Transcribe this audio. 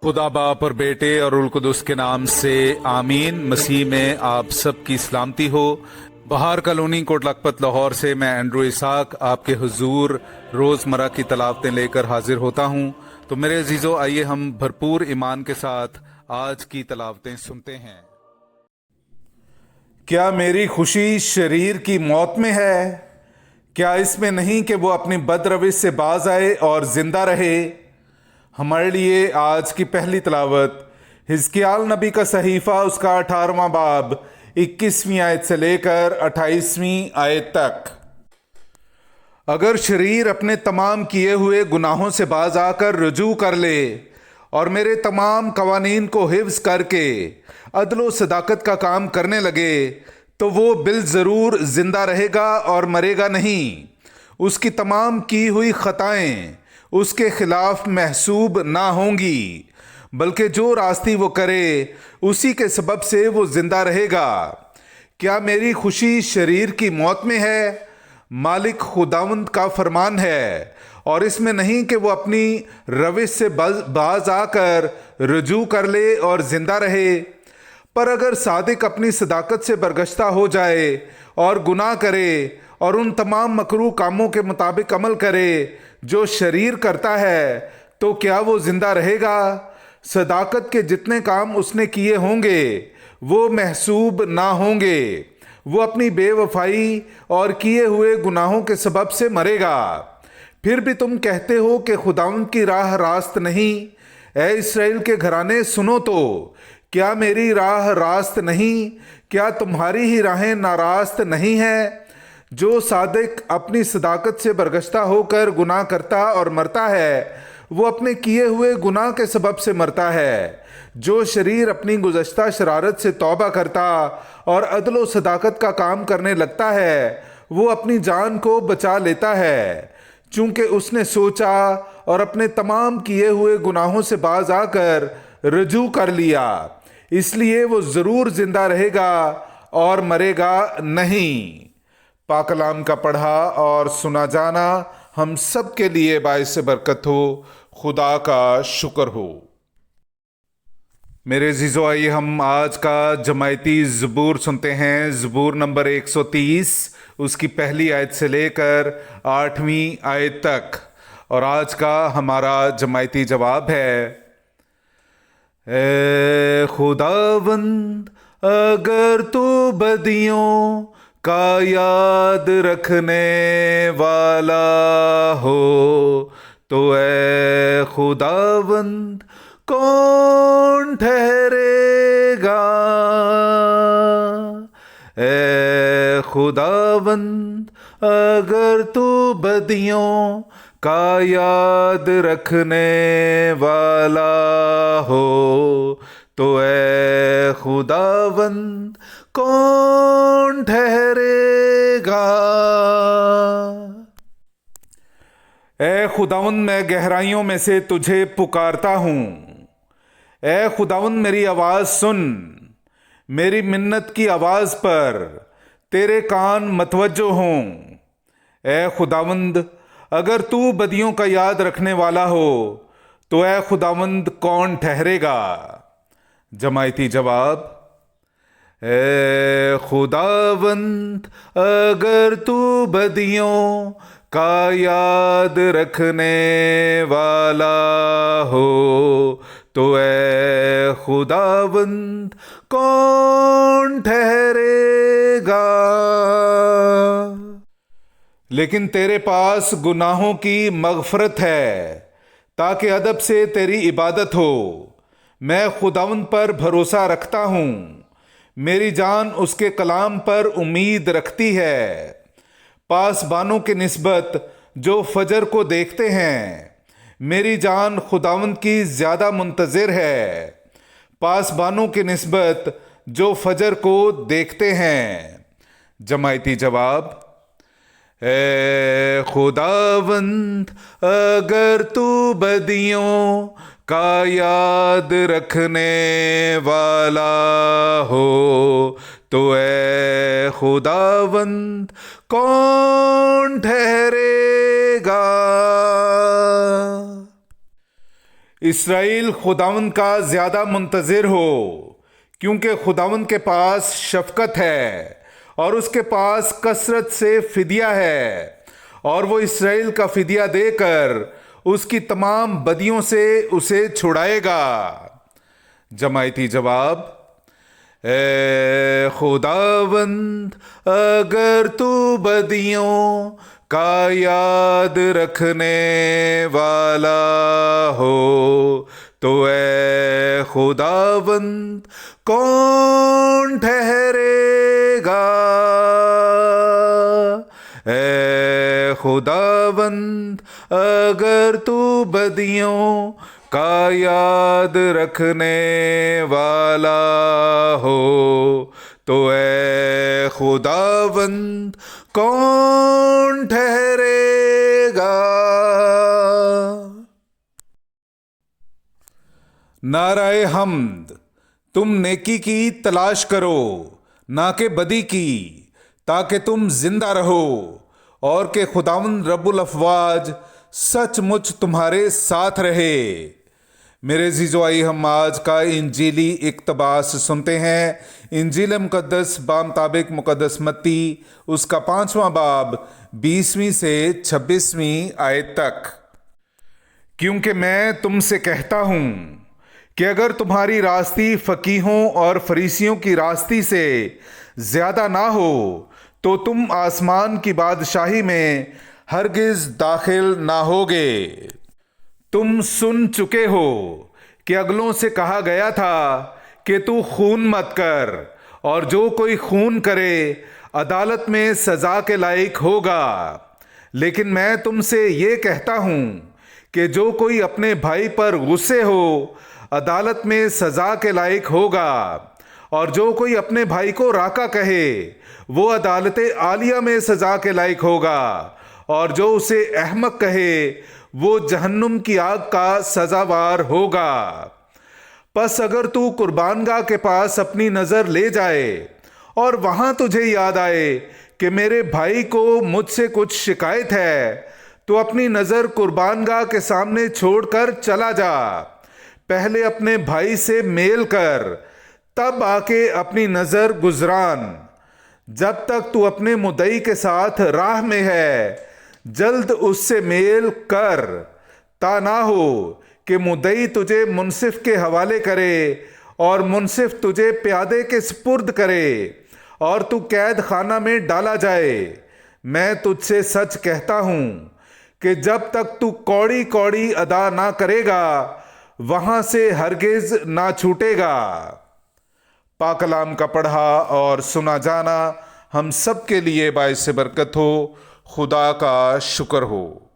खुदा बाप और बेटे और उल कुदस के नाम से आमीन। मसीह में आप सबकी सलामती हो। बहार कॉलोनी कोट लखपत लाहौर से मैं एंड्रू इसाक आपके हुजूर रोज़मर्रा की तलावतें लेकर हाजिर होता हूँ। तो मेरे अजीज़ों, आइए हम भरपूर ईमान के साथ आज की तलावतें सुनते हैं। क्या मेरी खुशी शरीर की मौत में है? क्या इसमें नहीं कि वो अपनी बदरविश से बाज आए और जिंदा रहे? हमारे लिए आज की पहली तलावत हिजकियाल नबी का सहीफा, उसका 18वां बाब 21वीं आयत से लेकर 28वीं आयत तक। अगर शरीर अपने तमाम किए हुए गुनाहों से बाज आकर रुजू कर ले और मेरे तमाम कवानीन को हिफ्ज करके अदलो सदाकत का काम करने लगे, तो वो बिल ज़रूर जिंदा रहेगा और मरेगा नहीं। उसकी तमाम की हुई खताएं उसके खिलाफ महसूब ना होंगी, बल्कि जो रास्ती वो करे उसी के सबब से वो जिंदा रहेगा। क्या मेरी खुशी शरीर की मौत में है? मालिक खुदावंद का फरमान है, और इसमें नहीं कि वो अपनी रविश से बाज आकर रुजू कर ले और जिंदा रहे। पर अगर सादिक अपनी सदाकत से बरगश्ता हो जाए और गुनाह करे और उन तमाम मकरूह कामों के मुताबिक अमल करे जो शरीर करता है, तो क्या वो जिंदा रहेगा? सदाकत के जितने काम उसने किए होंगे वो महसूब ना होंगे। वो अपनी बेवफाई और किए हुए गुनाहों के सबब से मरेगा। फिर भी तुम कहते हो कि खुदावंद की राह रास्त नहीं। ए इस्राएल के घराने, सुनो तो, क्या मेरी राह रास्त नहीं? क्या तुम्हारी ही राहें नारास्त नहीं है? जो सादिक अपनी सदाकत से बरगश्ता होकर गुनाह करता और मरता है, वो अपने किए हुए गुनाह के सबब से मरता है। जो शरीर अपनी गुज़श्ता शरारत से तौबा करता और अदलो सदाकत का काम करने लगता है, वो अपनी जान को बचा लेता है, चूंकि उसने सोचा और अपने तमाम किए हुए गुनाहों से बाज आकर रुजू कर लिया। इसलिए वो ज़रूर जिंदा रहेगा और मरेगा नहीं। पाकलाम का पढ़ा और सुना जाना हम सब के लिए बाइस बरकत हो। खुदा का शुक्र हो। मेरे अजीज़ों, आइए हम आज का जमायती ज़बूर सुनते हैं। ज़बूर नंबर 130, उसकी पहली आयत से लेकर 8वीं आयत तक। और आज का हमारा जमायती जवाब है, ए खुदावंद, अगर तू बदियों का याद रखने वाला हो, तो ए खुदावंद कौन ठहरेगा? ए खुदावंद, अगर तू बदियों का याद रखने वाला हो, तो ए खुदावंद कौन ठहरेगा? ए खुदावंद, मैं गहराइयों में से तुझे पुकारता हूँ। ए खुदावंद, मेरी आवाज़ सुन। मेरी मिन्नत की आवाज़ पर तेरे कान मतवज्जो हों। ए खुदावंद, अगर तू बदियों का याद रखने वाला हो, तो ए खुदावंद कौन ठहरेगा? जमायती जवाब, ए खुदावंद, अगर तू बदियों का याद रखने वाला हो, तो ए खुदावंद कौन ठहरेगा? लेकिन तेरे पास गुनाहों की मगफरत है, ताकि अदब से तेरी इबादत हो। मैं खुदावंद पर भरोसा रखता हूँ। मेरी जान उसके कलाम पर उम्मीद रखती है। पासबानों की निस्बत जो फजर को देखते हैं, मेरी जान खुदावंद की ज़्यादा मुंतज़िर है। पासबानों की निस्बत जो फजर को देखते हैं। जमायती जवाब, ए खुदावंद, अगर तू बदियों का याद रखने वाला हो, तो ए खुदावंद कौन ठहरेगा? इसराइल खुदावंद का ज्यादा मुंतजिर हो, क्योंकि खुदावंद के पास शफकत है और उसके पास कसरत से फिदिया है, और वो इसराइल का फिदिया देकर उसकी तमाम बदियों से उसे छुड़ाएगा। जमायती जवाब, ए खुदावंद अगर तू बदियों का याद रखने वाला हो, तो ए खुदावंद कौन ठहरेगा। ए खुदावंद अगर तू बदियों का याद रखने वाला हो, तो ए खुदावंद कौन ठहरेगा। नाराए हम्द, तुम नेकी की तलाश करो ना कि बदी की, ताकि तुम जिंदा रहो, और के खुदावंद रब्बुल अफवाज सचमुच तुम्हारे साथ रहे। मेरे जीजोई, हम आज का इंजीली इक्तबास सुनते हैं। इंजील मुकद्दस बामताबिक मुकद्दस मत्ती उसका 5वां बाब 20वीं से 26वीं आयत तक। क्योंकि मैं तुमसे कहता हूं कि अगर तुम्हारी रास्ती फकीहों और फरीसियों की रास्ती से ज्यादा ना हो, तो तुम आसमान की बादशाही में हरगिज दाखिल ना होगे। तुम सुन चुके हो कि अगलों से कहा गया था कि तू खून मत कर, और जो कोई खून करे अदालत में सजा के लायक होगा। लेकिन मैं तुमसे ये कहता हूं कि जो कोई अपने भाई पर गुस्से हो अदालत में सजा के लायक होगा, और जो कोई अपने भाई को राका कहे वो अदालत आलिया में सजा के लायक होगा, और जो उसे अहमक कहे वो जहन्नुम की आग का सजावार होगा। बस अगर तू कुर्बानगाह के पास अपनी नजर ले जाए और वहां तुझे याद आए कि मेरे भाई को मुझसे कुछ शिकायत है, तो अपनी नजर कुर्बानगाह के सामने छोड़कर चला जा। पहले अपने भाई से मेल कर, तब आके अपनी नजर गुजरान। जब तक तू अपने मुद्दई के साथ राह में है, जल्द उससे मेल कर, ता ना हो कि मुद्दई तुझे मुनसिफ के हवाले करे और मुनसिफ तुझे प्यादे के सुपुर्द करे और तू कैद खाना में डाला जाए। मैं तुझसे सच कहता हूं कि जब तक तू कौड़ी कौड़ी अदा ना करेगा, वहां से हरगिज ना छूटेगा। पाकलाम का पढ़ा और सुना जाना हम सब के लिए बाइस बरकत हो। खुदा का शुक्र हो।